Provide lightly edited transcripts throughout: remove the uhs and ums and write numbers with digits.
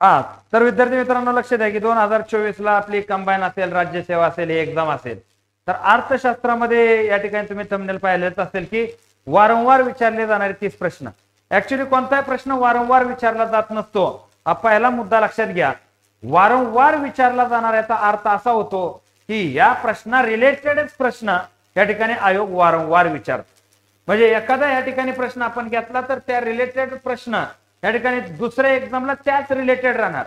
हा, तर विद्यार्थी मित्रांनो लक्ष द्या की 2024 ला आपली कंबाईन असेल, राज्यसेवा असेल, ही एक्झाम असेल. तर अर्थशास्त्रामध्ये या ठिकाणी तुम्ही थंबनेल पाहिलेच असेल की वारंवार विचारले जाणारे 30 प्रश्न. ऍक्च्युली कोणताही प्रश्न वारंवार विचारला जात नसतो. हा पहिला मुद्दा लक्षात घ्या. वारंवार विचारला जाणाऱ्याचा अर्थ असा होतो की या प्रश्ना रिलेटेडच प्रश्न या ठिकाणी आयोग वारंवार विचारतो. म्हणजे एखादा या ठिकाणी प्रश्न आपण घेतला तर त्या रिलेटेड प्रश्न या ठिकाणी दुसऱ्या एक्झामला त्याच रिलेटेड राहणार.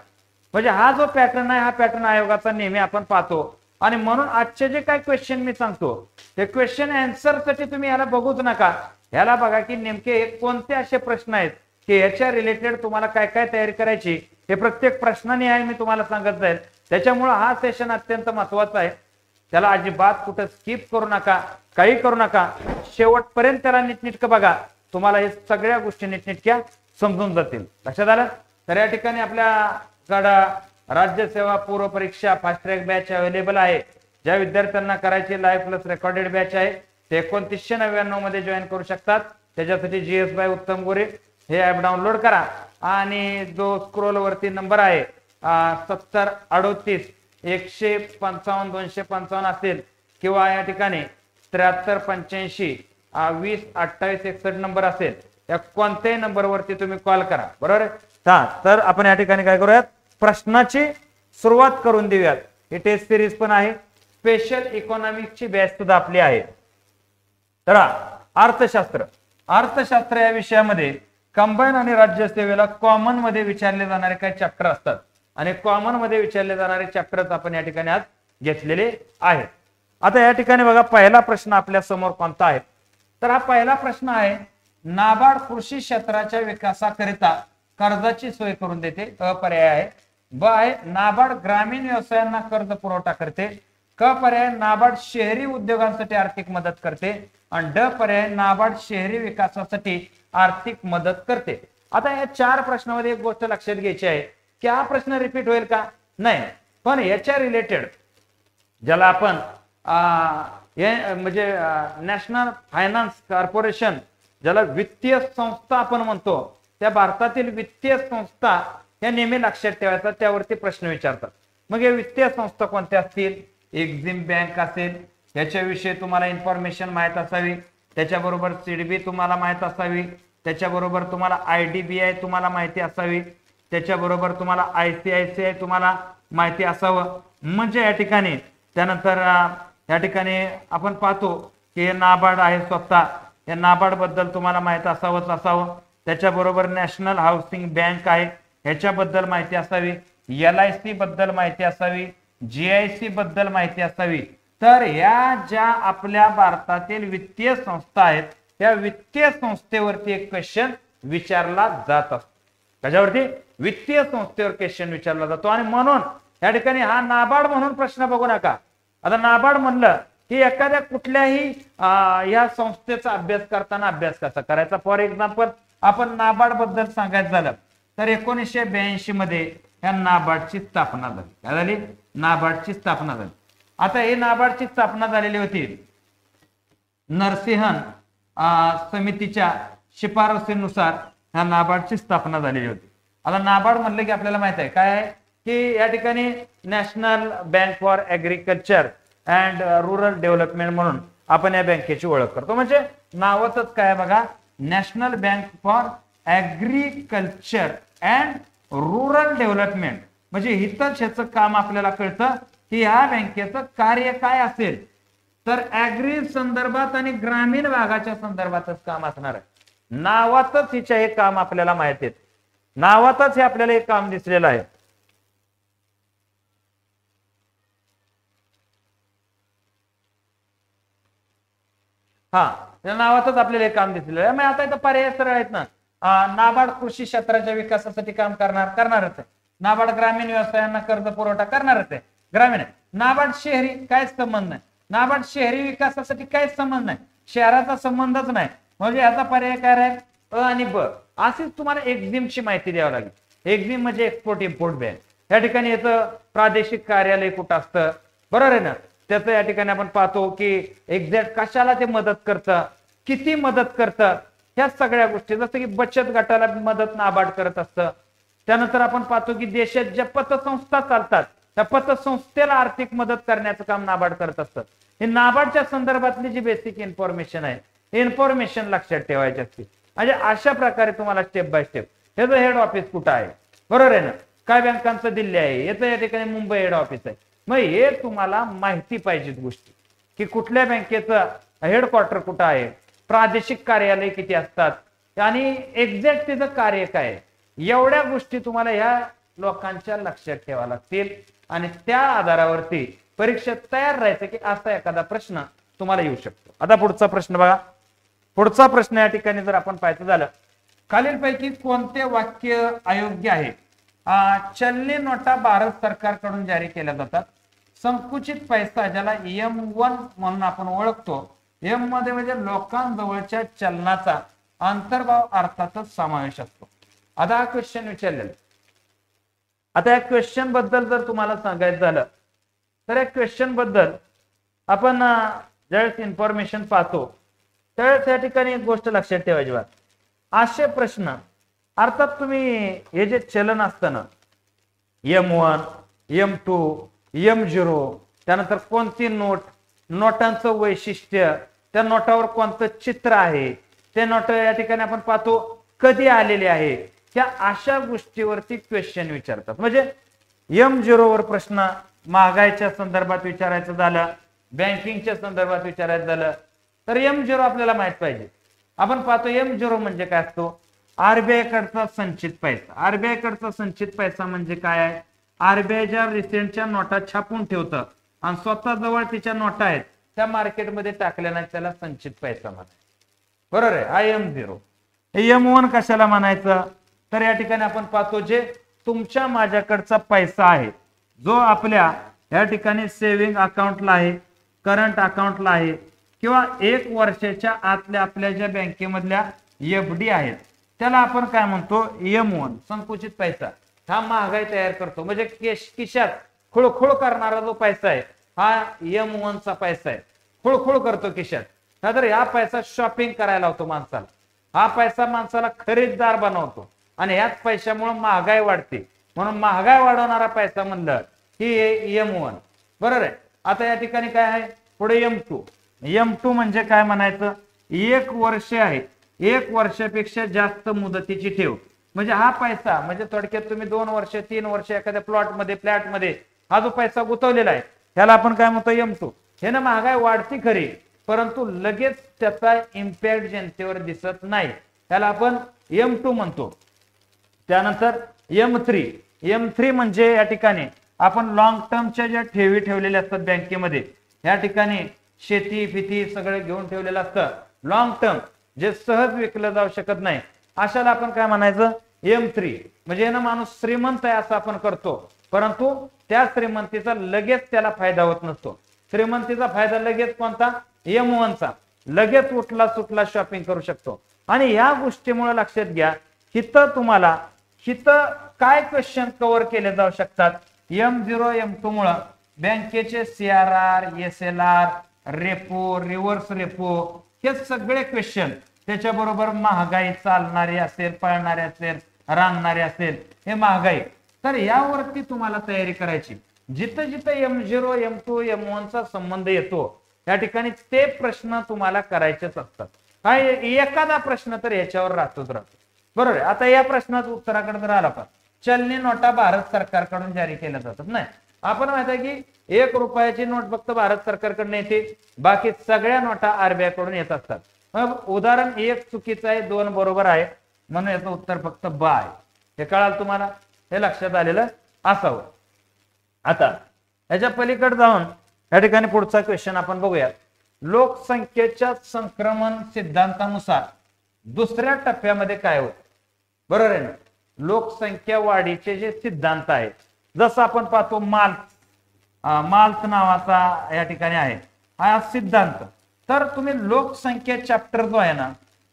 म्हणजे हा जो पॅटर्न आहे, हा पॅटर्न आयोगाचा नेहमी आपण पाहतो. आणि म्हणून आजचे जे काही क्वेश्चन मी सांगतो ते क्वेश्चन आन्सर साठी तुम्ही याला बघूच नका. याला बघा की नेमके कोणते असे प्रश्न आहेत की याच्या रिलेटेड तुम्हाला काय काय तयारी करायची हे प्रत्येक प्रश्नाने आहे मी तुम्हाला सांगत जाईल. त्याच्यामुळे हा सेशन अत्यंत महत्वाचा आहे. त्याला अजिबात कुठं स्किप करू नका, काही करू नका, शेवटपर्यंत त्याला नीटनीटकं बघा. तुम्हाला हे सगळ्या गोष्टी नीटनीटक्या समजून जातील. लक्षात आलं? तर या ठिकाणी आपल्याकडं राज्यसेवा पूर्व परीक्षा फास्ट ट्रॅक बॅच अवेलेबल आहे. ज्या विद्यार्थ्यांना करायची लाईव्ह प्लस रेकॉर्डेड बॅच आहे ते 2999 मध्ये जॉईन करू शकतात. त्याच्यासाठी GS बाय उत्तम गोरे हे ऍप डाउनलोड करा आणि जो स्क्रोल वरती नंबर आहे 7038 155 255 असेल किंवा या ठिकाणी 7385 20 28 61 नंबर असेल, या कोणत्याही नंबरवरती तुम्ही कॉल करा. बरोबर आहे? तर आपण या ठिकाणी काय करूयात, प्रश्नाची सुरुवात करून देऊयात. ही टेस्ट सिरीज पण आहे, स्पेशल इकॉनॉमिक्सची बॅच सुद्धा आपली आहे. तर अर्थशास्त्र या विषयामध्ये कंबाईन आणि राज्यसेवेला कॉमन मध्ये विचारले जाणारे काही चॅप्टर असतात आणि कॉमन मध्ये विचारले जाणारे चॅप्टर्स आपण या ठिकाणी आज घेतलेले आहेत. आता या ठिकाणी बघा पहिला प्रश्न आपल्या समोर कोणता आहे. तर हा पहिला प्रश्न आहे, नाबार्ड कृषी क्षेत्राच्या विकासाकरिता कर्जाची सोय करून देते. अ पर्याय आहे. ब आहे नाबार्ड ग्रामीण व्यवसायांना कर्ज पुरवठा करते. क पर्याय नाबार्ड शहरी उद्योगांसाठी आर्थिक मदत करते आणि ड पर्याय नाबार्ड शहरी विकासासाठी आर्थिक मदत करते. आता या 4 प्रश्नामध्ये एक गोष्ट लक्षात घ्यायची आहे की हा प्रश्न रिपीट होईल का? नाही, पण याच्या रिलेटेड ज्याला आपण म्हणजे नॅशनल फायनान्स कॉर्पोरेशन, ज्याला वित्तीय संस्था आपण म्हणतो, त्या भारतातील वित्तीय संस्था या नेहमी लक्षात ठेवायचा, त्यावरती प्रश्न विचारतात. मग या वित्तीय संस्था कोणत्या असतील? एक्झिम बँक असेल, याच्याविषयी तुम्हाला इन्फॉर्मेशन माहित असावी. त्याच्याबरोबर सिडबी तुम्हाला माहित असावी. त्याच्याबरोबर तुम्हाला IDBI तुम्हाला माहिती असावी. त्याच्याबरोबर तुम्हाला ICICI तुम्हाला माहिती असावं. म्हणजे या ठिकाणी त्यानंतर या ठिकाणी आपण पाहतो की हे नाबार्ड आहे स्वतः, या नाबार्ड बद्दल तुम्हाला माहिती असावं. त्याच्याबरोबर नॅशनल हाऊसिंग बँक आहे, ह्याच्याबद्दल माहिती असावी. LIC बद्दल माहिती असावी. GIC बद्दल माहिती असावी. तर या ज्या आपल्या भारतातील वित्तीय संस्था आहेत त्या वित्तीय संस्थेवरती एक क्वेश्चन विचारला जात असतो. त्याच्यावरती वित्तीय संस्थेवर क्वेश्चन विचारला जातो आणि म्हणून या ठिकाणी हा नाबार्ड म्हणून प्रश्न बघू नका. आता नाबार्ड म्हणलं की एखाद्या कुठल्याही या संस्थेचा अभ्यास करताना अभ्यास कसा करायचा. फॉर एक्झाम्पल आपण नाबार्ड बद्दल सांगायचं झालं तर 1982 मध्ये या नाबार्डची स्थापना झाली. काय झाली? नाबार्डची स्थापना झाली. आता हे नाबार्डची स्थापना झालेली होती नरसिंहन समितीच्या शिफारसीनुसार ह्या नाबार्डची स्थापना झालेली होती. आता नाबार्ड म्हणलं की आपल्याला माहित आहे काय आहे की या ठिकाणी national bank for agriculture and rural development म्हणून आपण या बँकेची ओळख करतो. म्हणजे नावातच काय बघा, national bank for agriculture and rural development. म्हणजे हितच ह्याचं काम आपल्याला कळतं की ह्या बँकेचं कार्य काय असेल तर ऍग्री संदर्भात आणि ग्रामीण भागाच्या संदर्भातच काम असणार आहे. नावातच हिच्या हे काम आपल्याला माहिती आहे, नावातच हे आपल्याला एक काम दिसलेलं आहे. या नावातच आपल्याला एक काम दिसलेलं आहे. मग आता इथं पर्याय सरळ आहेत ना. नाबार्ड कृषी क्षेत्राच्या विकासासाठी काम करणारच आहे. नाबार्ड ग्रामीण व्यवसायांना कर्ज पुरवठा करणारच आहे, ग्रामीण आहे. नाबार्ड शहरी काहीच संबंध नाही. नाबार्ड शहरी विकासासाठी काहीच संबंध नाही, शहराचा संबंधच नाही. म्हणजे याचा पर्याय काय राहील? अ आणि ब. अशीच तुम्हाला एक्झिमची माहिती द्यावी लागेल. एक्झिम म्हणजे एक्सपोर्ट इम्पोर्ट बँक. या ठिकाणी याचं प्रादेशिक कार्यालय कुठं असतं, बरोबर आहे ना. त्याचं या ठिकाणी आपण पाहतो की एक्झॅक्ट कशाला ते मदत करतं, किती मदत करतं, ह्या सगळ्या गोष्टी. जसं की बचत गटाला मदत नाबार्ड करत असतं, त्यानंतर आपण पाहतो की देशात ज्या पतसंस्था चालतात त्या पतसंस्थेला आर्थिक मदत करण्याचं काम नाबार्ड करत असतात. हे नाबार्डच्या संदर्भातली जी बेसिक इन्फॉर्मेशन आहे इन्फॉर्मेशन लक्षात ठेवायची असते. म्हणजे अशा प्रकारे तुम्हाला स्टेप बाय स्टेप याचं हेड ऑफिस कुठं आहे, बरोबर आहे ना, काय बँकांचं दिल्ली आहे, याचं या ठिकाणी मुंबई हेड ऑफिस आहे. मग हे तुम्हाला माहिती पाहिजेत गोष्टी की कुठल्या बँकेचं हेडक्वार्टर कुठं आहे, प्रादेशिक कार्यालय किती असतात आणि एक्झॅक्ट तिचं कार्य काय आहे. एवढ्या गोष्टी तुम्हाला ह्या लोकांच्या लक्षात ठेवाव्या लागतील आणि त्या आधारावरती परीक्षेत तयार राहायचं की असा एखादा प्रश्न तुम्हाला येऊ शकतो. आता पुढचा प्रश्न बघा. पुढचा प्रश्न या ठिकाणी जर आपण पाहायचं झालं, खालीलपैकी कोणते वाक्य अयोग्य आहे. चलनी नोटा भारत सरकारकडून जारी केल्या जातात. संकुचित पैसा ज्याला M1 म्हणून आपण ओळखतो, M मध्ये म्हणजे लोकांजवळच्या चलनाचा अंतर्भाव अर्थाचा समावेश असतो. आता हा क्वेश्चन विचारलेला. आता या क्वेश्चन बद्दल जर तुम्हाला सांगायचं झालं तर या क्वेश्चन बद्दल आपण ज्यावेळेस इन्फॉर्मेशन पाहतो त्यावेळेस या ठिकाणी एक गोष्ट लक्षात ठेवायची बा, असे प्रश्न अर्थात तुम्ही हे जे चलन असतं ना M1, M2, M0, त्यानंतर कोणती नोट, नोटांचं वैशिष्ट्य, त्या नोटावर कोणतं चित्र आहे, ते नोट या ठिकाणी आपण पाहतो कधी आलेले आहे, त्या अशा गोष्टीवरती क्वेश्चन विचारतात. म्हणजे M0 वर प्रश्न महागाईच्या संदर्भात विचारायचं झालं, बँकिंगच्या संदर्भात विचारायचं झालं तर M0 आपल्याला माहित पाहिजे. आपण पाहतो M0 म्हणजे काय असतो, आरबीआय कडचा संचित पैसा. आरबीआय कडचा संचित पैसा म्हणजे काय आहे, आरबीआय ज्या रिसेंटच्या नोटा छापून ठेवतं आणि स्वतः जवळ तिच्या नोटा आहेत त्या मार्केटमध्ये टाकल्या नाही त्याला संचित पैसा म्हणायचं, बरोबर आहे. हा M0. M1 कशाला म्हणायचं तर या ठिकाणी आपण पाहतो जे तुमच्या माझ्याकडचा पैसा आहे जो आपल्या या ठिकाणी सेव्हिंग अकाउंटला आहे, करंट अकाउंटला आहे किंवा 1 वर्षाच्या आतल्या आपल्या ज्या बँकेमधल्या FD आहेत त्याला आपण काय म्हणतो M1 संकुचित पैसा. हा महागाई तयार करतो म्हणजे खिशात खुळखुळ करणारा जो पैसा आहे हा M1 चा पैसा आहे. खुळखुळ करतो खिशात. तर हा पैसा शॉपिंग करायला होतो माणसाला, हा पैसा माणसाला खरीददार बनवतो आणि याच पैशामुळे महागाई वाढते. म्हणून महागाई वाढवणारा पैसा म्हणलं की M1, बरोबर आहे. आता या ठिकाणी काय आहे पुढे M2. M2 म्हणजे काय म्हणायचं, 1 वर्ष आहे, 1 वर्षापेक्षा जास्त मुदतीची ठेव. म्हणजे हा पैसा म्हणजे थोडक्यात तुम्ही 2 वर्ष 3 वर्ष एखाद्या प्लॉट मध्ये फ्लॅट मध्ये हा जो पैसा गुंतवलेला आहे त्याला आपण काय म्हणतो M2. हे ना महागाई वाढती खरी परंतु लगेच त्याचा इम्पॅक्ट जनतेवर दिसत नाही, त्याला आपण M2 म्हणतो. त्यानंतर M3 म्हणजे या ठिकाणी आपण लॉंग टर्मच्या ज्या ठेवी ठेवलेल्या असतात बँकेमध्ये, या ठिकाणी शेती फिती सगळे घेऊन ठेवलेलं असतं लॉंग टर्म जे सहज विकलं जाऊ शकत नाही, अशाला आपण काय म्हणायचं M3. म्हणजे ना माणूस श्रीमंत आहे असं आपण करतो परंतु त्या श्रीमंतीचा लगेच त्याला फायदा होत नसतो. श्रीमंतीचा फायदा लगेच कोणता M1 चा, लगेच उठला सुटला शॉपिंग करू शकतो. आणि या गोष्टीमुळे लक्षात घ्या हिथं तुम्हाला काय क्वेश्चन कव्हर केले जाऊ शकतात. M0 M2 मुळे बँकेचे CRR, SLR, repo, reverse repo हे सगळे क्वेश्चन, त्याच्याबरोबर महागाई चालणारी असेल, पळणारे असेल, रांगणारे असेल, हे महागाई. तर यावरती तुम्हाला तयारी करायची. जिथं जिथं M0 M2 M1 चा संबंध येतो या ठिकाणी ते प्रश्न तुम्हाला करायचेच असतात. काय एखादा प्रश्न तर याच्यावर राहतोच राहतो, बरोबर आहे. आता या प्रश्नाचं उत्तराकडे जर आला पण चलनी नोटा भारत सरकारकडून जारी केल्या जातात. नाही, आपण माहित आहे की 1 रुपयाची नोट फक्त भारत सरकारकडून येते, बाकी सगळ्या नोटा आरबीआय कडून येत असतात. मग उदाहरण 1 चुकीचं आहे, 2 बरोबर आहे, म्हणून याचं उत्तर फक्त ब आहे. हे कळाल तुम्हाला, हे लक्षात आलेलं असावं. आता याच्या पलीकडे जाऊन या ठिकाणी पुढचा क्वेश्चन आपण बघूया. लोकसंख्येच्या संक्रमण सिद्धांतानुसार दुसऱ्या टप्प्यामध्ये काय होत, बरोबर आहे ना. लोकसंख्या वाढीचे जे सिद्धांत आहेत जसं आपण पाहतो माल्थ नावाचा या ठिकाणी आहे हा सिद्धांत. तर तुम्ही लोकसंख्या चॅप्टर जो आहे ना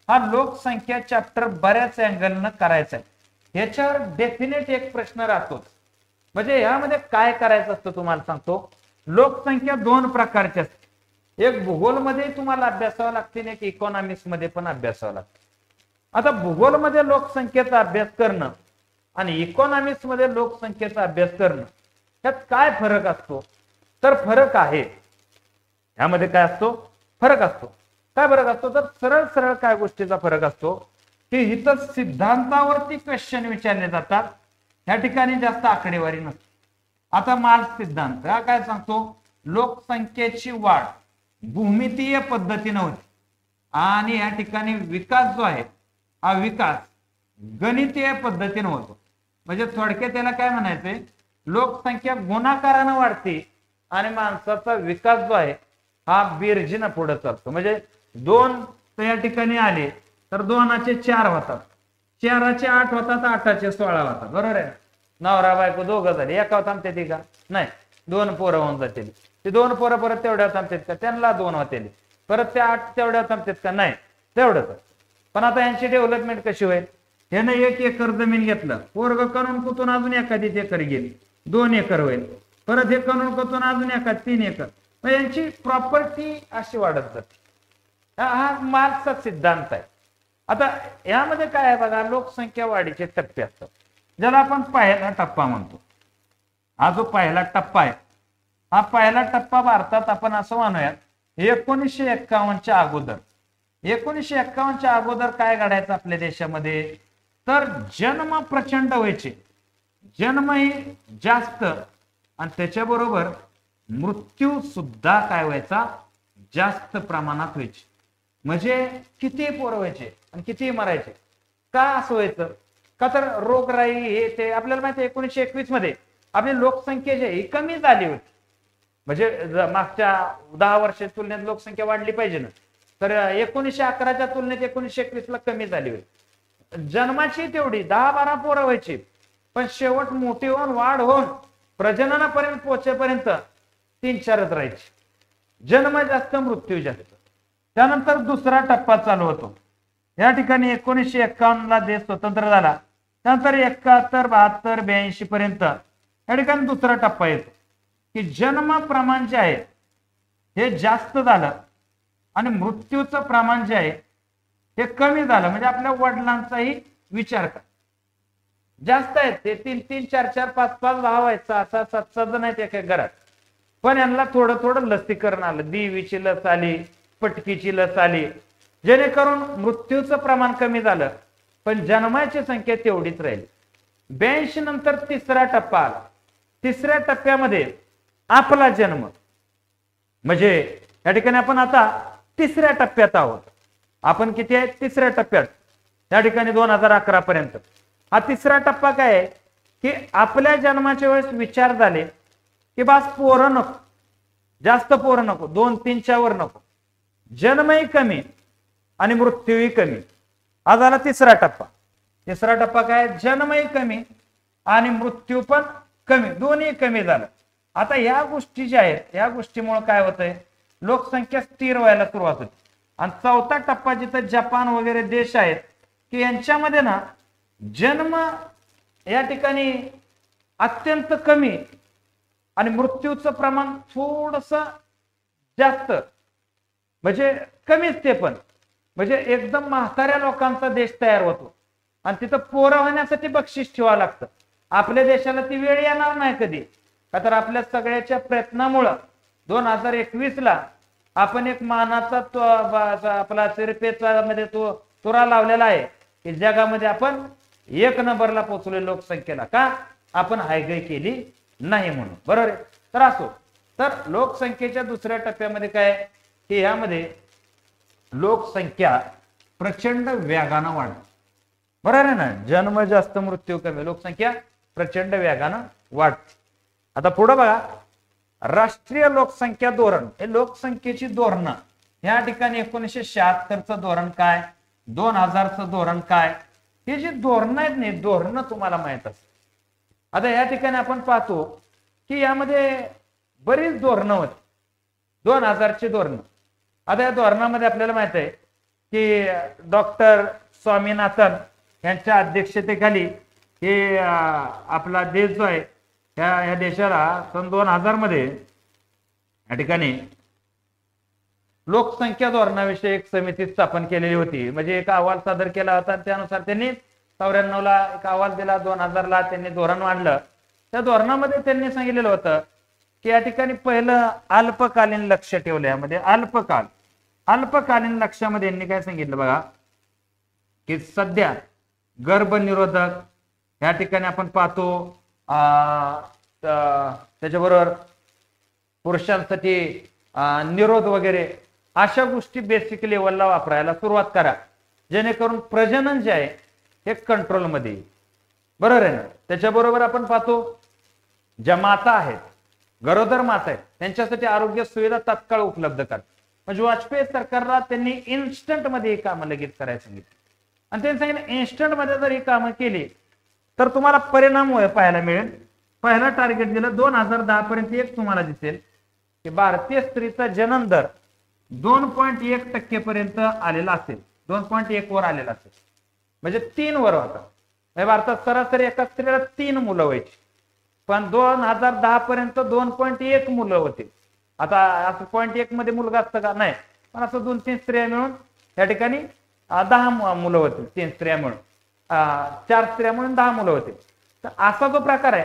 हा लोकसंख्या चॅप्टर बऱ्याच अँगलनं करायचा आहे. ह्याच्यावर डेफिनेट एक प्रश्न राहतोच. म्हणजे यामध्ये काय करायचं असतं तुम्हाला सांगतो. लोकसंख्या 2 प्रकारची असते, एक भूगोलमध्ये तुम्हाला अभ्यासावं लागते आणि एक इकॉनॉमिक्स मध्ये पण अभ्यासावं लागतं. आता भूगोलमध्ये लोकसंख्येचा अभ्यास करणं आणि इकॉनॉमिक्स मध्ये लोकसंख्येचा अभ्यास करणं त्यात काय फरक असतो? तर फरक आहे, यामध्ये काय असतो? फरक असतो. काय फरक असतो? तर सरळ सरळ काय गोष्टीचा फरक असतो की इथं सिद्धांतावरती क्वेश्चन विचारले जातात, या ठिकाणी जास्त आकडेवारी नसते. आता मार्क्स सिद्धांत हा काय सांगतो? लोकसंख्येची वाढ भूमितीय पद्धतीने होते आणि या ठिकाणी विकास जो आहे हा विकास गणितीय पद्धतीने होतो. म्हणजे थोडक्यात त्याला काय म्हणायचंय? लोकसंख्या गुणाकाराने वाढते आणि माणसाचा विकास जो आहे हा बेरजेने पुढे चालतो. म्हणजे 2 या ठिकाणी आले तर 2चे 4 होतात, 4चे 8 होतात, 8चे 16 होतात. बरोबर आहे? नवरा बायको दोघं झाले, एका थांबते ती का? नाही, 2 पोरं होऊन जातील. ते 2 पोरं परत तेवढ्या थांबतात का? त्यांना 2 होतील. परत ते 8 तेवढ्या थांबतात का? नाही, तेवढंच. पण आता यांची डेव्हलपमेंट कशी होईल? ह्यानं 1 एकर जमीन घेतलं, पोरग कणून कुतून अजून एखादी एकर गेली, 2 एकर होईल. परत हे कणून कुतून अजून एखाद 3 एकर. मग यांची प्रॉपर्टी अशी वाढत जाते. हा मार्क्सचा सिद्धांत आहे. आता यामध्ये काय आहे बघा, लोकसंख्या वाढीचे टप्पे असतात, ज्याला आपण पहिला टप्पा म्हणतो. हा जो पहिला टप्पा आहे, हा पहिला टप्पा भारतात आपण असं म्हणूयात 1951च्या अगोदर. 1951च्या अगोदर काय घडायचं आपल्या देशामध्ये? तर जन्म प्रचंड व्हायचे, जन्मही जास्त, आणि त्याच्याबरोबर मृत्यू सुद्धा काय व्हायचा? जास्त प्रमाणात व्हायचे. म्हणजे किती पोरं व्हायचे आणि किती मरायचे. का असं व्हायचं? का तर रोगराई हे ते आपल्याला माहिती आहे. 1921 मध्ये आपली लोकसंख्या जी आहे कमी झाली होती. म्हणजे मागच्या 10 वर्षाच्या तुलनेत लोकसंख्या वाढली पाहिजे ना, तर 1911च्या तुलनेत 1921ला कमी झाली होती. जन्माची तेवढी 10-12 पोरं व्हायची, पण शेवट मोठी होऊन वाढ होऊन प्रजननापर्यंत पोहोचेपर्यंत 3-4च राहायची. जन्म जास्त, मृत्यू जास्त. त्यानंतर दुसरा टप्पा चालू होतो. या ठिकाणी 1951ला देश स्वतंत्र झाला, त्यानंतर 71, 72, 82 पर्यंत या ठिकाणी दुसरा टप्पा येतो की जन्म प्रमाण जे आहे हे जास्त झालं आणि मृत्यूचं प्रमाण जे आहे हे कमी झालं. म्हणजे आपल्या वडिलांचाही विचार कर, जास्त आहेत ते 3-3, 4-4, 5-5 भाव आहेत, 6-6, 7-7 जण आहेत एका घरात. पण यांना थोडं थोडं लसीकरण आलं, देवीची लस आली, पटकीची लस आली, जेणेकरून मृत्यूचं प्रमाण कमी झालं, पण जन्माची संख्या तेवढीच राहिली. 82 नंतर तिसरा टप्पा आला. तिसऱ्या टप्प्यामध्ये आपला जन्म, म्हणजे या ठिकाणी आपण आता तिसऱ्या टप्प्यात आहोत. आपण किती आहे? तिसऱ्या टप्प्यात. या ठिकाणी 2011 पर्यंत हा तिसरा टप्पा काय आहे की आपल्या जन्माच्या वेळेस विचार झाले की बास पोरं नको, जास्त पोरं नको, 2-3च्या वर नको, जन्मही कमी आणि मृत्यूही कमी. हा झाला तिसरा टप्पा. तिसरा टप्पा काय? जन्मही कमी आणि मृत्यू पण कमी, दोन्ही कमी झालं. आता या गोष्टी ज्या आहेत या गोष्टीमुळे काय होतंय? लोकसंख्या स्थिर व्हायला सुरुवात होते. आणि चौथा टप्पा जिथं जपान वगैरे देश आहेत की यांच्यामध्ये ना जन्म या ठिकाणी अत्यंत कमी आणि मृत्यूचं प्रमाण थोडस जास्त, म्हणजे कमीच ते पण, म्हणजे एकदम म्हाताऱ्या लोकांचा देश तयार होतो. आणि तिथं पोरं होण्यासाठी बक्षीस ठेवावं लागतं. आपल्या देशाला ती वेळ येणार नाही कधी, का तर आपल्या सगळ्याच्या प्रयत्नामुळं 2021ला आपण एक मानाचा आपला सिरपेचा मध्ये तो तुरा लावलेला आहे की जगामध्ये आपण 1 नंबरला पोहोचलोय लोकसंख्येला. का? आपण हायगाई केली नाही म्हणून. बरोबर आहे? तर असो, तर लोकसंख्येच्या दुसऱ्या टप्प्यामध्ये काय की यामध्ये लोकसंख्या प्रचंड वेगानं वाढते. बरोबर आहे ना? जन्म जास्त, मृत्यू कमी, लोकसंख्या प्रचंड वेगानं वाढते. आता पुढे बघा, राष्ट्रीय लोकसंख्या धोरण. हे लोकसंख्येची धोरणं या ठिकाणी 1976चं धोरण काय, 2000चं धोरण काय, हे जे धोरणं आहेत ना, धोरणं तुम्हाला माहित असतात. आता या ठिकाणी आपण पाहतो की यामध्ये बरीच धोरणं होती. 2000ची धोरणं. आता या धोरणामध्ये आपल्याला माहित आहे की डॉक्टर स्वामीनाथन यांच्या अध्यक्षतेखाली हे आपला देश जो आहे या देशाला सन 2000 मध्ये या ठिकाणी लोकसंख्या धोरणाविषयी एक समिती स्थापन केलेली होती. म्हणजे एक अहवाल सादर केला होता, त्यानुसार त्यांनी 94ला एक अहवाल दिला, 2000ला त्यांनी धोरण मांडलं. त्या धोरणामध्ये त्यांनी सांगितलेलं होतं की या ठिकाणी पहिलं अल्पकालीन लक्ष ठेवलं. यामध्ये अल्पकालीन लक्ष्यामध्ये यांनी काय सांगितलं बघा, की सध्या गर्भनिरोधक या ठिकाणी आपण पाहतो, त्याच्याबरोबर पुरुषांसाठी निरोध वगैरे अशा गोष्टी बेसिक लेवलला वापरायला सुरुवात करा, जेणेकरून प्रजनन जे आहे हे कंट्रोलमध्ये येईल. बरोबर आहे ना. त्याच्याबरोबर आपण पाहतो ज्या माता आहेत, गरोदर माता आहेत, त्यांच्यासाठी आरोग्य सुविधा तात्काळ उपलब्ध करा. म्हणजे वाजपेयी सरकारला त्यांनी इन्स्टंट मध्ये ही कामं लगेच करायला सांगितली आणि त्यांनी सांगितलं इन्स्टंट मध्ये जर ही कामं केली तर तुम्हाला परिणाम पाहायला मिळेल. पहिला टार्गेट दिलं 2010 पर्यंत एक तुम्हाला दिसेल की भारतीय स्त्रीचा जन्म दर 2.1% पर्यंत आलेला असेल, 2.1 वर आलेला असेल, म्हणजे 3 वर होता. भारतात सरासरी एका स्त्रीला 3 मुलं व्हायची, पण 2010 पर्यंत 2.1 मुलं होती. आता असं 0.1 मध्ये मुलगा असतं का? नाही, पण असं 2-3 स्त्रिया मिळून या ठिकाणी 10 मुलं होतील. 3 स्त्रिया मिळून 4 स्त्रिया म्हणून 10 मुलं होतील. तर असा जो प्रकार आहे,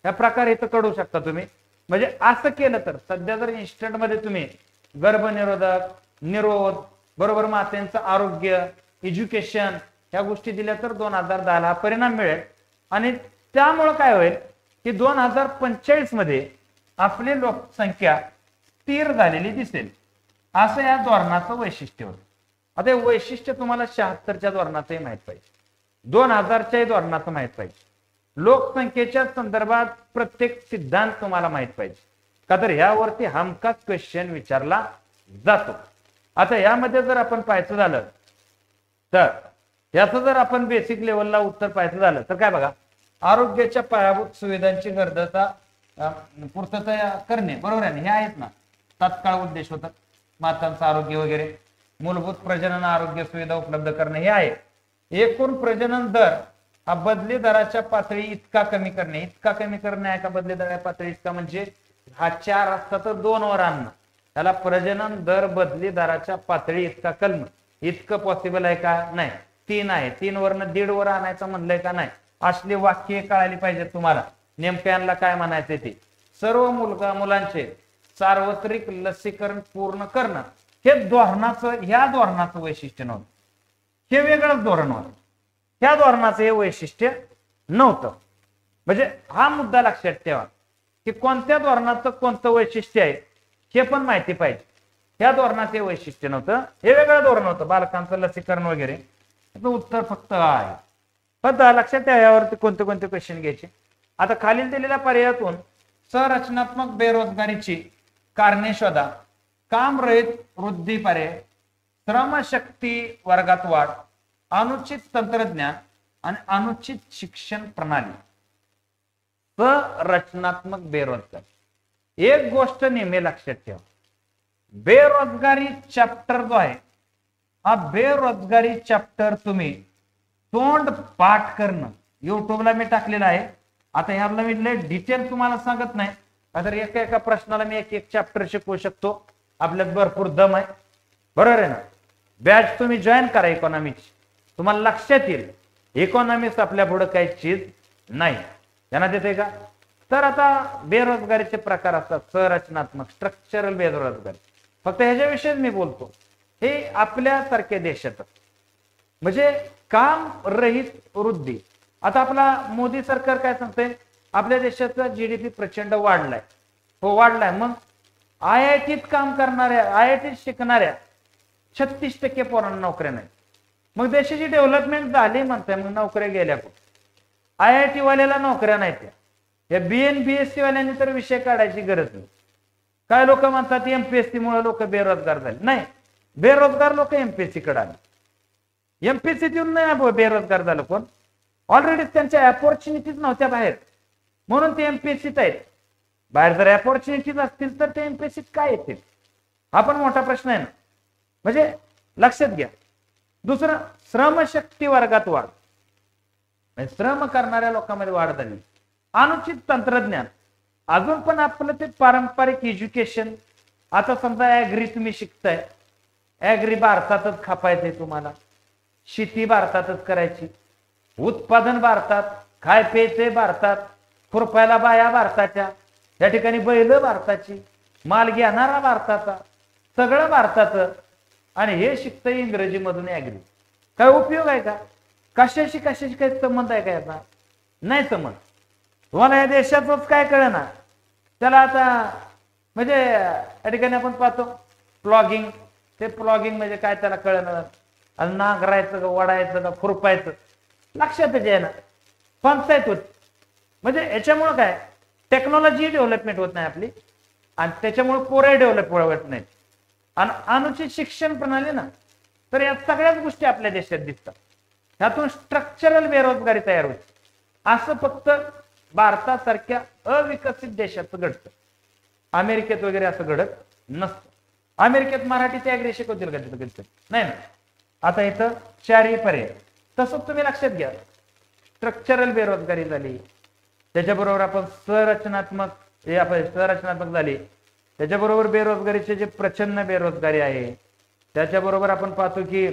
या प्रकार इथं करू शकता तुम्ही. म्हणजे असं केलं तर सध्या जर इन्स्टंट मध्ये तुम्ही गर्भनिरोधक, निरोध, बरोबर मातेचं आरोग्य, एज्युकेशन ह्या गोष्टी दिल्या तर 2010ला परिणाम मिळेल. आणि त्यामुळे काय होईल की 2045 मध्ये आपली लोकसंख्या स्थिर झालेली दिसेल, असं या धोरणाचं वैशिष्ट्य होतं. आता हे वैशिष्ट्य तुम्हाला 76च्या धोरणाचंही माहित पाहिजे, 2000च्याही धोरणाचं माहित पाहिजे, लोकसंख्येच्या संदर्भात प्रत्येक सिद्धांत तुम्हाला माहित पाहिजे, का तर ह्यावरती हमखास क्वेश्चन विचारला जातो. आता यामध्ये जर आपण पाहायचं झालं तर याचं जर आपण बेसिक लेवलला उत्तर पाहायचं झालं तर काय बघा, आरोग्याच्या पायाभूत सुविधांची गरजेचा पूर्तता करणे, बरोबर आहे. हे आहेत ना तात्काळ उद्देश होतात, मातांचं आरोग्य वगैरे, मूलभूत प्रजनन आरोग्य सुविधा उपलब्ध करणे हे आहे. एकूण प्रजनन दर हा बदली दराच्या पातळी इतका कमी करणे, इतका कमी करणे आहे का बदली दराच्या पातळी इतका, म्हणजे हा 4 असता तर 2 वर आणणं, त्याला प्रजनन दर बदली दराच्या पातळी इतका कमी, इतकं पॉसिबल आहे का? नाही. 3 आहे, 3 वरनं 1.5 वर आणायचं म्हणलंय का? नाही. असली वाक्य कळाली पाहिजे तुम्हाला, नेमक्या यांना काय म्हणायचं ते. सर्व मुलांचे सार्वत्रिक लसीकरण पूर्ण करणं हे ह्या धोरणाचं वैशिष्ट्य नव्हतं, हे वेगळंच धोरण होतं. ह्या धोरणाचं हे वैशिष्ट्य नव्हतं. म्हणजे हा मुद्दा लक्षात ठेवा की कोणत्या धोरणाचं कोणतं वैशिष्ट्य आहे हे पण माहिती पाहिजे. ह्या धोरणाचं हे वैशिष्ट्य नव्हतं, हे वेगळं धोरण होतं, बालकांचं लसीकरण वगैरे. उत्तर फक्त आहे. फक्त लक्षात ठेवा यावरती कोणते कोणते क्वेश्चन घ्यायचे. आता खालील दिलेल्या पर्यायातून संरचनात्मक बेरोजगारीची कारणे शोधा. कामरहित वृद्धी पर्याय, श्रमशक्ती वर्गात वाढ, अनुचित तंत्रज्ञान आणि अनुचित शिक्षण प्रणाली. संरचनात्मक बेरोजगारी एक गोष्ट नेहमी लक्षात ठेवा, बेरोजगारी चॅप्टर जो आहे हा बेरोजगारी चॅप्टर तुम्ही तोंड पाठ करणं, युट्यूबला मी टाकलेला आहे. आता ह्याला मी डिटेल तुम्हाला सांगत नाही, तर एका एका प्रश्नाला मी एक चॅप्टर शिकवू शकतो. आपल्यात भरपूर दम आहे, बरोबर आहे ना. बॅच तुम्ही जॉईन करा इकॉनॉमिक्स, तुम्हाला लक्षात येईल इकॉनॉमिक्स आपल्या पुढे काही चीज नाही. त्यांना देते का? तर आता बेरोजगारीचे प्रकार असतात, संरचनात्मक स्ट्रक्चरल बेरोजगारी, फक्त ह्याच्याविषयीच मी बोलतो. हे आपल्यासारख्या देशात म्हणजे काम रहित वृद्धी. आता आपला मोदी सरकार काय सांगतंय, आपल्या देशाचा जीडीपी प्रचंड वाढलाय. हो वाढलाय, मग IITत काम करणाऱ्या, IITत शिकणाऱ्या 36% पोरांना नोकऱ्या नाही. मग देशाची डेव्हलपमेंट झाली म्हणताय, मग नोकऱ्या गेल्या कुठे? IIT वाल्याला नोकऱ्या नाही त्या, या BN-BSc वाल्यांनी तर विषय काढायची गरज नाही. काय लोक म्हणतात MPSC मुळे लोक बेरोजगार झाले. नाही, बेरोजगार लोक MPSC कडे आले. MPSC येऊन नाही बेरोजगार झालं कोण, ऑलरेडी त्यांच्या अपॉर्च्युनिटीज नव्हत्या बाहेर, म्हणून ते MPSCत आहेत. बाहेर जर अपॉर्च्युनिटीज असतील तर ते MPSCत काय येतील, हा पण मोठा प्रश्न आहे ना. म्हणजे लक्षात घ्या. दुसरं, श्रमशक्ती वर्गात वाढ, श्रम करणाऱ्या लोकांमध्ये वाढ झाली. अनुचित तंत्रज्ञान, अजून पण आपलं ते पारंपरिक एज्युकेशन. आता समजा ऍग्री तुम्ही शिकताय, ऍग्री भारतातच खापायचंय तुम्हाला, शेती भारतातच करायची, उत्पादन भारतात, खाय प्यायचे भारतात, खुरपायला बाया भारताच्या, या ठिकाणी बैल भारताची, माल घेणारा भारताचा, सगळं भारताचं, आणि हे शिकतं इंग्रजीमधून ऍग्री. काय उपयोग आहे का? कशाशी काही संबंध आहे का याचा? नाही संबंध. तुम्हाला या देशाचंच काय कळेना, त्याला आता म्हणजे या ठिकाणी आपण पाहतो प्लॉगिंग, ते प्लॉगिंग म्हणजे काय त्याला कळेना, आणि नांगरायचं का वडायचं का खुरपायचं लक्षातच आहे ना, पंचायत होत. म्हणजे याच्यामुळं काय टेक्नॉलॉजी डेव्हलपमेंट होत नाही आपली, आणि त्याच्यामुळे पोरं डेव्हलप होत नाहीत. आणि अनुचित शिक्षण प्रणाली ना, तर या सगळ्याच गोष्टी आपल्या देशात दिसतात. ह्यातून स्ट्रक्चरल बेरोजगारी तयार होते. असं फक्त भारतासारख्या अविकसित देशाचं घडतं, अमेरिकेत वगैरे असं घडत नसतं. अमेरिकेत मराठीचे ऍग्री शिकवतील का तिथं कधी? नाही ना. आता इथं चारही पर्याय. तसंच तुम्ही लक्षात घ्या, स्ट्रक्चरल बेरोजगारी झाली, त्याच्याबरोबर आपण संरचनात्मक झाली, त्याच्याबरोबर बेरोजगारीचे जे प्रचंड बेरोजगारी आहे, त्याच्याबरोबर आपण पाहतो की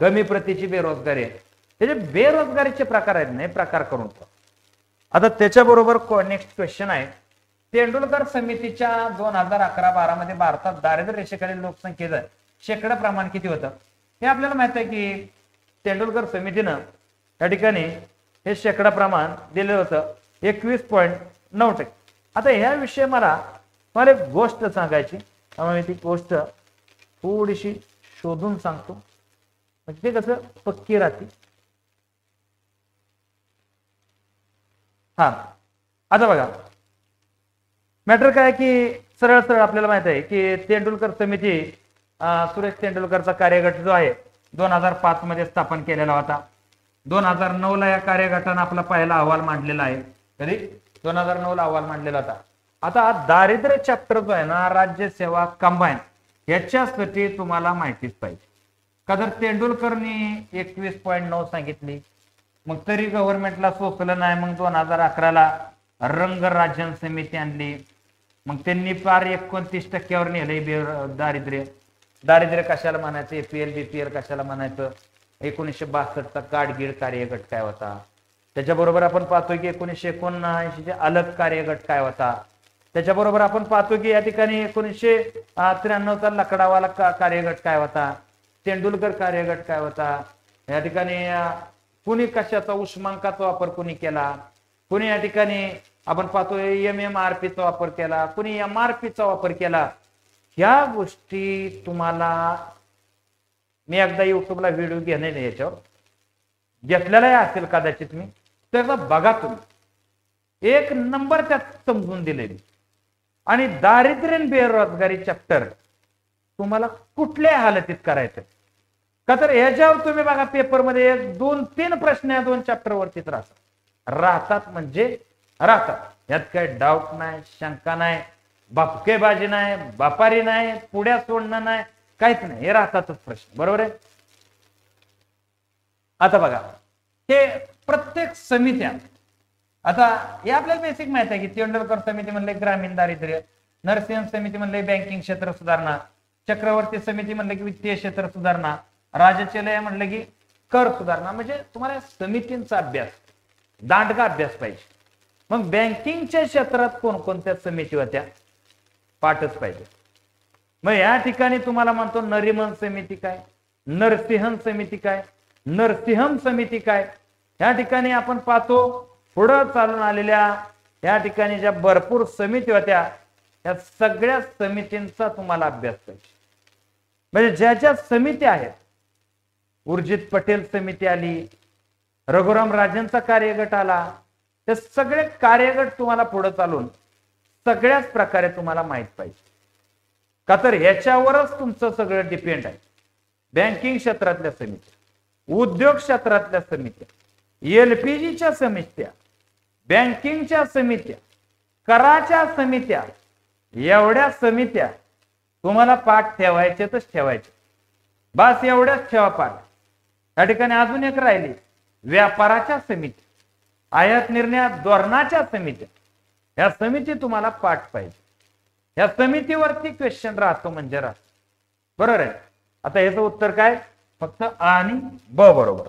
कमी प्रतीची बेरोजगारी आहे. हे जे बेरोजगारीचे प्रकार आहेत ना, हे प्रकार करून आता त्याच्याबरोबर नेक्स्ट क्वेश्चन आहे, तेंडुलकर समितीच्या 2011-12 मध्ये भारतात दारिद्र्य रेषेखालील लोकसंख्येचं शेकडा प्रमाण किती होतं? हे आपल्याला माहित आहे की तेंडुलकर समितीनं या ठिकाणी हे शेकडा प्रमाण दिलेलं होतं 21.9%. आता ह्या विषयी मला एक गोष्ट सांगायची, त्यामुळे मी ती गोष्ट थोडीशी शोधून सांगतो, म्हणजे ते कसं पक्की राहते. हा, आता बघा मॅटर काय की सरळ सरळ आपल्याला माहित आहे की तेंडुलकर समिती सुरेश तेंडुलकरचा कार्यगट जो आहे 2005 मध्ये स्थापन केलेला होता. 2009 ला या कार्यगटानं आपला पहिला अहवाल मांडलेला आहे. कधी? 2009 ला अहवाल मांडलेला होता. आता दारिद्र्य चॅप्टर जो आहे ना, राज्य सेवा कंबाईन, याच्यासाठी तुम्हाला माहितीच पाहिजे का. जर तेंडुलकरनी 21.9 सांगितली, मग तरी गव्हर्नमेंटला सोचलं नाही. मग 2011ला रंगराजन समिती आणली, मग त्यांनी फार 29% नेलंय दारिद्र्य. दारिद्र्य कशाला म्हणायचं, एपीएल बीपीएल कशाला म्हणायचं. 1962चा गाडगीळ कार्यगट काय होता, त्याच्याबरोबर आपण पाहतो की 1979 अलग कार्यगट काय होता, त्याच्याबरोबर आपण पाहतो की या ठिकाणी 1993चा लकडावाला कार्यगट काय होता, तेंडुलकर कार्यगट काय होता, या ठिकाणी कुणी कशाचा उष्मांकाचा वापर कुणी केला, कुणी या ठिकाणी आपण पाहतो MMRPचा वापर केला, कुणी MRPचा वापर केला. ह्या गोष्टी तुम्हाला मी एकदा युट्यूबला व्हिडिओ घेणे नाही, याच्यावर घेतलेला असेल कदाचित मी, तर बघा तुम्ही, एक नंबर त्यात समजून दिलेली. आणि दारिद्र्य बेरोजगारी चॅप्टर तुम्हाला कुठल्या हालतीत करायचं का, तर याच्यावर तुम्ही बघा पेपरमध्ये 2-3 प्रश्न या 2 चॅप्टर वरतीच राहतात म्हणजे राहतात. यात काही डाऊट नाही, शंका नाही, बापकेबाजी नाही, बापारी नाही, पुढ्या सोडणं नाही, काहीच नाही, हे राहतातच प्रश्न. बरोबर आहे. आता बघा हे प्रत्येक समित्या, आता हे आपल्याला बेसिक माहित आहे की तेंडुलकर समिती म्हणले ग्रामीण दारिद्र्य, नरसिंह समिती म्हणले बँकिंग क्षेत्र सुधारणा, चक्रवर्ती समिती म्हणले की वित्तीय क्षेत्र सुधारणा, राजचलय म्हणले की कर सुधारणा. म्हणजे तुम्हाला समितींचा अभ्यास, दांडगा अभ्यास पाहिजे. मग बँकिंगच्या क्षेत्रात कोणकोणत्या समिती होत्या पाठच पाहिजे. मग या ठिकाणी तुम्हाला म्हणतो नरिमन समिती काय, नरसिंहन समिती काय, नरसिंहम समिती काय. या ठिकाणी आपण पाहतो पुढे चालून आलेल्या या ठिकाणी ज्या भरपूर समिती होत्या, या सगळ्या समितींचा तुम्हाला अभ्यास पाहिजे. म्हणजे ज्या ज्या समिती आहेत, उर्जित पटेल समिती आली, रघुराम राजनचा कार्यगट आला, ते सगळे कार्यगट तुम्हाला पुढे चालून सगळ्याच प्रकारे तुम्हाला माहित पाहिजे का, तर ह्याच्यावरच तुमचं सगळं डिपेंड आहे. बँकिंग क्षेत्रातल्या समित्या, उद्योग क्षेत्रातल्या समित्या, LPGच्या समित्या, बँकिंगच्या समित्या, कराच्या समित्या, एवढ्या समित्या तुम्हाला पाठ ठेवायचेच ठेवायचे. बस एवढ्याच ठेवा पाठ. या ठिकाणी अजून एक राहिली, व्यापाराच्या समिती, आयात निर्णयात धोरणाच्या समित्या. या समिती तुम्हाला पाठ पाहिजे. या समितीवरती क्वेश्चन राहतो म्हणजे राहतो. बरोबर आहे. आता याचं उत्तर काय, फक्त आ आणि ब बरोबर.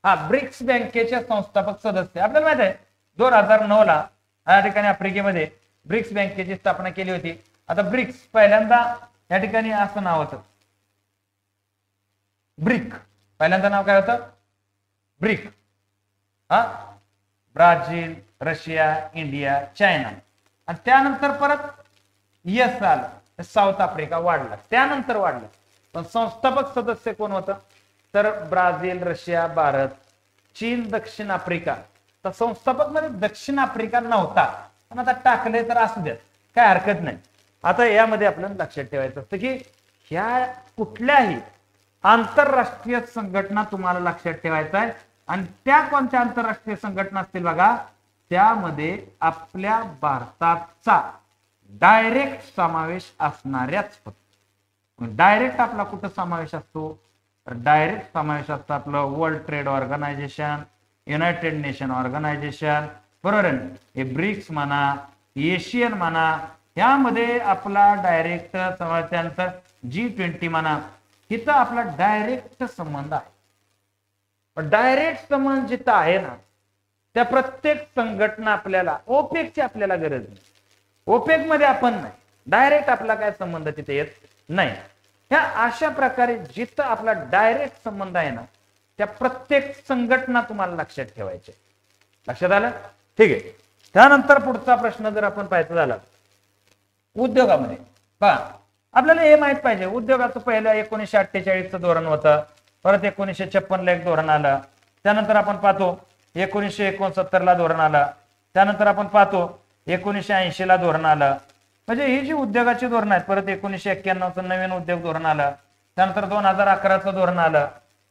हा ब्रिक्स बँकेचे संस्थापक सदस्य आपल्याला माहित आहे 2009 ला या ठिकाणी आफ्रिकेमध्ये ब्रिक्स बँकेची स्थापना केली होती. आता ब्रिक्स पहिल्यांदा या ठिकाणी असं नाव होतं ब्रिक. पहिल्यांदा नाव काय होतं? ब्रिक. हा ब्राझील, रशिया, इंडिया, चायना आणि त्यानंतर परत यस आलं, साऊथ आफ्रिका वाढला, त्यानंतर वाढलं. पण संस्थापक सदस्य कोण होतं? तर ब्राझील, रशिया, भारत, चीन, दक्षिण आफ्रिका. तर संस्थापक मध्ये दक्षिण आफ्रिका नव्हता, पण आता टाकले तर असू द्यात, काय हरकत नाही. आता यामध्ये आपल्याला लक्षात ठेवायचं असतं की ह्या कुठल्याही आंतरराष्ट्रीय संघटना तुम्हाला लक्षात ठेवायचं आहे. आणि त्या कोणत्या आंतरराष्ट्रीय संघटना असतील बघा, त्यामध्ये आपल्या भारताचा डायरेक्ट समावेश असणाऱ्याच. डायरेक्ट आपला कुठं समावेश असतो? डायरेक्ट समावेश असतो आपलं world trade organisation, united nation organisation, बरोबर आहे. हे ब्रिक्स म्हणा, एशियन म्हणा, यामध्ये आपला डायरेक्ट समावेश. त्यानंतर G20 म्हणा, इथं आपला डायरेक्ट संबंध आहे. डायरेक्ट संबंध जिथं आहे ना, त्या प्रत्येक संघटना आपल्याला, ओपेकची आपल्याला गरज नाही. ओपेक मध्ये आपण नाही, डायरेक्ट आपला काय संबंध तिथे येत नाही. ह्या अशा प्रकारे जिथं आपला डायरेक्ट संबंध आहे ना, त्या प्रत्येक संघटना तुम्हाला लक्षात ठेवायचे. लक्षात आलं? ठीक आहे. त्यानंतर पुढचा प्रश्न जर आपण पाहायचा झाला उद्योगामध्ये, पहा आपल्याला हे माहित पाहिजे उद्योगाचं पहिलं 1948चं धोरण होतं, परत 1956 ला एक धोरण आलं, त्यानंतर आपण पाहतो 1969 ला धोरण आलं, त्यानंतर आपण पाहतो 1980 ला धोरण आलं. म्हणजे ही जी उद्योगाची धोरण आहेत, परत 1991चं नवीन उद्योग धोरण आलं, त्यानंतर 2011चं धोरण आलं,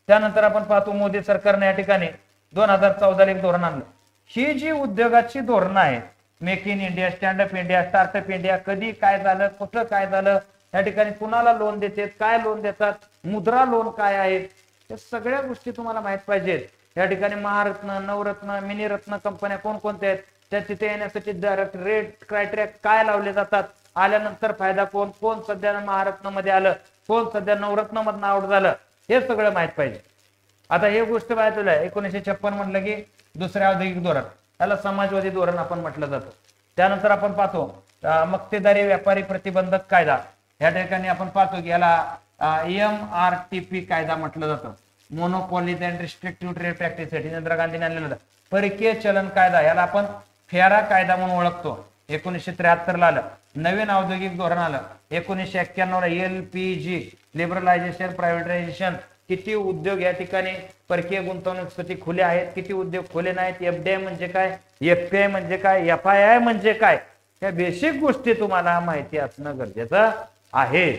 त्यानंतर आपण पाहतो मोदी सरकारने या ठिकाणी 2014 ला एक धोरण आणलं. ही जी उद्योगाची धोरणं आहेत, make in India, standup India, startup India, कधी काय झालं, कुठं काय झालं, या ठिकाणी कुणाला लोन देतात, काय लोन देतात, मुद्रा लोन काय आहेत, या सगळ्या गोष्टी तुम्हाला माहित पाहिजेत. या ठिकाणी महारत्न, नवरत्न, मिनीरत्न कंपन्या कोणकोणत्या आहेत, त्या तिथे येण्यासाठी डायरेक्ट रेट क्रायटेरिया काय लावले जातात, आल्यानंतर फायदा कोण कोण, सध्या महारत्न मध्ये आलं, कोण सध्या नवरत्न मधून आउट झालं, हे सगळं माहित पाहिजे. आता हे गोष्ट पाहायचं आहे 1956 म्हटलं की दुसरे औद्योगिक धोरण, त्याला समाजवादी धोरण आपण म्हटलं जातं. त्यानंतर आपण पाहतो मक्तेदारी व्यापारी प्रतिबंधक कायदा, या ठिकाणी आपण पाहतो की याला MRTP कायदा म्हटलं जातं, monopolies and restrictive trade practice, Indira गांधीने आणलेला होता. परकीय चलन कायदा, याला आपण फेरा कायदा म्हणून ओळखतो, 1973 ला आलं. नवीन औद्योगिक धोरण आलं 1991 ला, LPG लिबरलायझेशन प्रायव्हेटायझेशन, किती उद्योग या ठिकाणी परकीय गुंतवणुकीसाठी खुले आहेत, किती उद्योग खुले नाहीत, FDI म्हणजे काय, FPI म्हणजे काय, FII म्हणजे काय, या बेसिक गोष्टी तुम्हाला माहिती असणं गरजेचं आहे.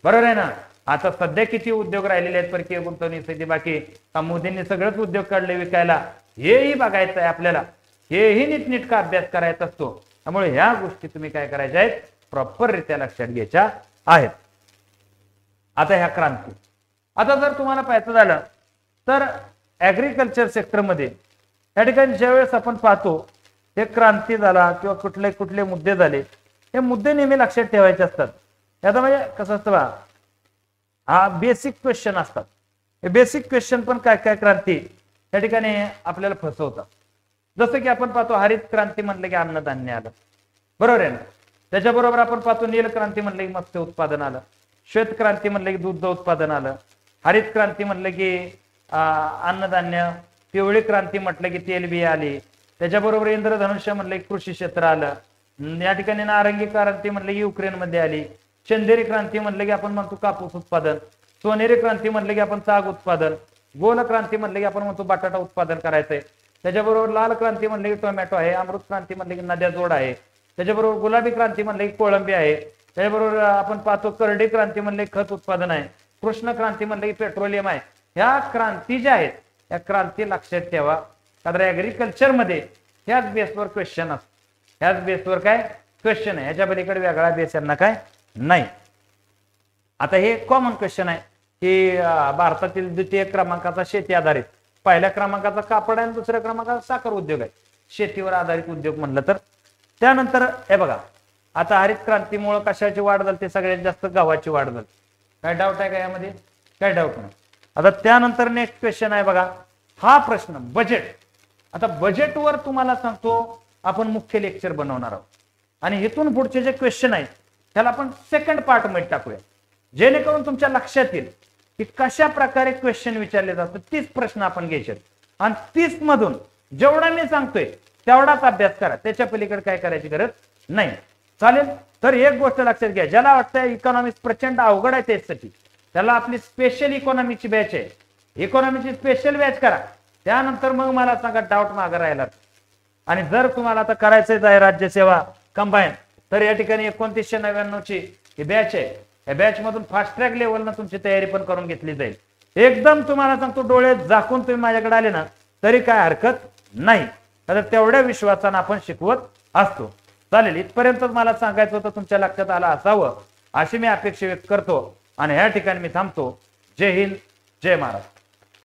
बरोबर आहे ना? आता सध्या किती उद्योग राहिलेले आहेत परकीय गुंतवणुकीसाठी, बाकी का मोदींनी सगळंच उद्योग काढले विकायला, हेही बघायचं आहे आपल्याला, हेही नीटनेटका अभ्यास करायचा असतो. त्यामुळे ह्या गोष्टी तुम्ही काय करायच्या आहेत, प्रॉपर रित्या लक्षात घ्यायच्या आहेत. आता ह्या क्रांती, आता जर तुम्हाला पाहायचं झालं तर ऍग्रिकल्चर सेक्टरमध्ये या ठिकाणी ज्यावेळेस आपण पाहतो हे क्रांती झाला किंवा कुठले कुठले मुद्दे झाले, हे मुद्दे नेहमी लक्षात ठेवायचे असतात. याचा म्हणजे कसं असतं बा, हा बेसिक क्वेश्चन असतात. हे बेसिक क्वेश्चन पण काय काय क्रांती या ठिकाणी आपल्याला फसवतात. जसं की आपण पाहतो हरित क्रांती म्हणलं की अन्नधान्य आलं, बरोबर आहे ना. त्याच्याबरोबर आपण पाहतो नील क्रांती म्हणलं की मत्स्य उत्पादन आलं, श्वेत क्रांती म्हणलं की दूध उत्पादन आलं, हरित क्रांती म्हटलं की अन्नधान्य, पिवळी क्रांती म्हटलं की तेलबिया आली, त्याच्याबरोबर इंद्रधनुष्य म्हटलं की कृषी क्षेत्र आलं, या ठिकाणी नारंगी क्रांती म्हटलं की युक्रेन मध्ये आली, चंदेरी क्रांती म्हटलं की आपण म्हणतो कापूस उत्पादन, सोनेरी क्रांती म्हटलं की आपण साग उत्पादन, गोल क्रांती म्हटलं की आपण म्हणतो बटाटा उत्पादन करायचंय, त्याच्याबरोबर लाल क्रांती म्हटलं की टोमॅटो आहे, अमृत क्रांती म्हटलं की नद्या जोड आहे, त्याच्याबरोबर गुलाबी क्रांती म्हटलं की कोळंबी आहे, त्याच्याबरोबर आपण पाहतो करडी क्रांती म्हणले खत उत्पादन आहे, कृष्ण क्रांती म्हणले की पेट्रोलियम आहे. ह्या क्रांती ज्या आहेत या क्रांती लक्षात ठेवा, कारण ऍग्रिकल्चर मध्ये ह्याच बेसवर क्वेश्चन असतो, ह्याच बेसवर काय क्वेश्चन आहे, ह्याच्या पलीकडे वेगळा बेस यांना काय नाही. आता हे कॉमन क्वेश्चन आहे की भारतातील द्वितीय क्रमांकाचा शेती आधारित, पहिल्या क्रमांकाचा कापड आणि दुसऱ्या क्रमांकाचा साखर उद्योग आहे, शेतीवर आधारित उद्योग म्हणलं तर. त्यानंतर हे बघा, आता हरित क्रांतीमुळे कशाची वाढ झाली, ते सगळ्यात जास्त गव्हाची वाढ झाली. काय डाऊट आहे का यामध्ये? काय डाऊट नाही. आता त्यानंतर नेक्स्ट क्वेश्चन आहे बघा, हा प्रश्न बजेट. आता बजेटवर तुम्हाला सांगतो आपण मुख्य लेक्चर बनवणार आहोत आणि इथून पुढचे जे क्वेश्चन आहेत त्याला आपण सेकंड पार्ट मध्ये टाकूया, जेणेकरून तुमच्या लक्षात येईल की कशा प्रकारे क्वेश्चन विचारले जातात. 30 प्रश्न आपण घ्यायचे आणि 30 मधून जेवढा मी सांगतोय तेवढाच अभ्यास करा, त्याच्या पलीकडे काय करायची गरज नाही. चालेल. तर एक गोष्ट लक्षात घ्या, ज्याला वाटतं इकॉनॉमिक्स प्रचंड अवघड आहे त्यासाठी, त्याला आपली स्पेशल इकॉनॉमीची बॅच आहे, इकॉनॉमीची स्पेशल बॅच करा. त्यानंतर मग मला सांगा डाऊट मागे राहिला. आणि जर तुम्हाला आता करायचंच आहे राज्यसेवा कंबाईन, तर या ठिकाणी 2999 ची ही बॅच आहे. या बॅच मधून फास्ट ट्रॅक लेवलनं तुमची तयारी पण करून घेतली जाईल. एकदम तुम्हाला सांगतो डोळे झाकून तुम्ही माझ्याकडे आले ना तरी काय हरकत नाही, तर तेवढ्या विश्वासानं आपण शिकवत असतो. चालेल. इथपर्यंत मला सांगायचं होतं, तुमच्या लक्षात आलं असावं अशी मी अपेक्षा व्यक्त करतो आणि या ठिकाणी मी थांबतो. जय हिंद, जय महाराष्ट्र.